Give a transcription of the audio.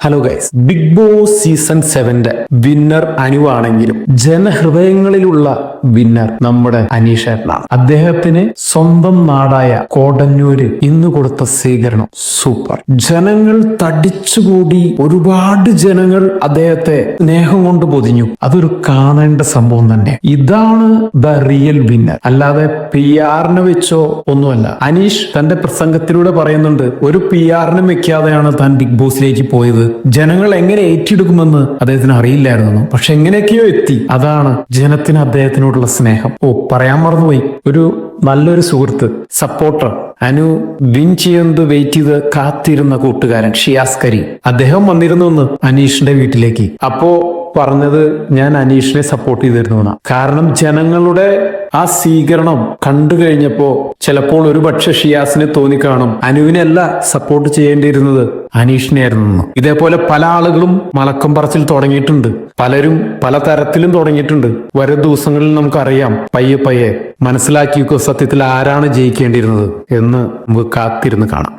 Hello guys, Bigg Boss season 7 winner Anu ആണെങ്കിലും ജനഹൃദയങ്ങളിലുള്ള winner നമ്മുടെ അനീഷ് ഏട്ടനാണ്. അദ്ദേഹത്തിന് സ്വന്തം നാടായ കോടന്നൂര് ഇന്ന് കൊടുത്ത സ്വീകരണം സൂപ്പർ. ജനങ്ങൾ തടിച്ചുകൂടി, ഒരുപാട് ജനങ്ങൾ അദ്ദേഹത്തെ സ്നേഹം കൊണ്ട് പൊതിഞ്ഞു. അതൊരു കാണേണ്ട സംഭവം തന്നെ. ഇതാണ് ദ റിയൽ വിന്നർ, അല്ലാതെ PR-നെ വെച്ചോ ഒന്നുമല്ല. അനീഷ് തന്റെ പ്രസംഗത്തിലൂടെ പറയുന്നുണ്ട്, ഒരു PR-നും വെക്കാതെയാണ് താൻ ബിഗ് ബോസിലേക്ക് പോയത്. ജനങ്ങൾ എങ്ങനെ ഏറ്റെടുക്കുമെന്ന് അദ്ദേഹത്തിന് അറിയില്ലായിരുന്നു, പക്ഷെ എങ്ങനെയൊക്കെയോ എത്തി. അതാണ് ജനത്തിന് അദ്ദേഹത്തിനോടുള്ള സ്നേഹം. പറയാൻ മറന്നുപോയി, ഒരു നല്ലൊരു സുഹൃത്ത്, സപ്പോർട്ടർ, അനു വിൻ ചെയ്യുന്നത് വെയിറ്റ് ചെയ്ത് കാത്തിരുന്ന കൂട്ടുകാരൻ ഷിയാസ് കരീം, അദ്ദേഹം വന്നിരുന്നു അനീഷിന്റെ വീട്ടിലേക്ക്. അപ്പോ പറഞ്ഞത്, ഞാൻ അനീഷിനെ സപ്പോർട്ട് ചെയ്തിരുന്നു. കാരണം ജനങ്ങളുടെ ആ സ്വീകരണം കണ്ടു കഴിഞ്ഞപ്പോ ചിലപ്പോൾ ഒരു പക്ഷെ ഷിയാസിനെ തോന്നിക്കാണും അനുവിനെയല്ല സപ്പോർട്ട് ചെയ്യേണ്ടിയിരുന്നത് അനീഷിനെയായിരുന്നു. ഇതേപോലെ പല ആളുകളും മലക്കം പറച്ചിൽ തുടങ്ങിയിട്ടുണ്ട്, പലരും പല തരത്തിലും തുടങ്ങിയിട്ടുണ്ട്. വരും ദിവസങ്ങളിൽ നമുക്കറിയാം, പയ്യെ മനസ്സിലാക്കിക്കോ സത്യത്തിൽ ആരാണ് ജയിക്കേണ്ടിയിരുന്നത് എന്ന് നമുക്ക് കാത്തിരുന്ന് കാണാം.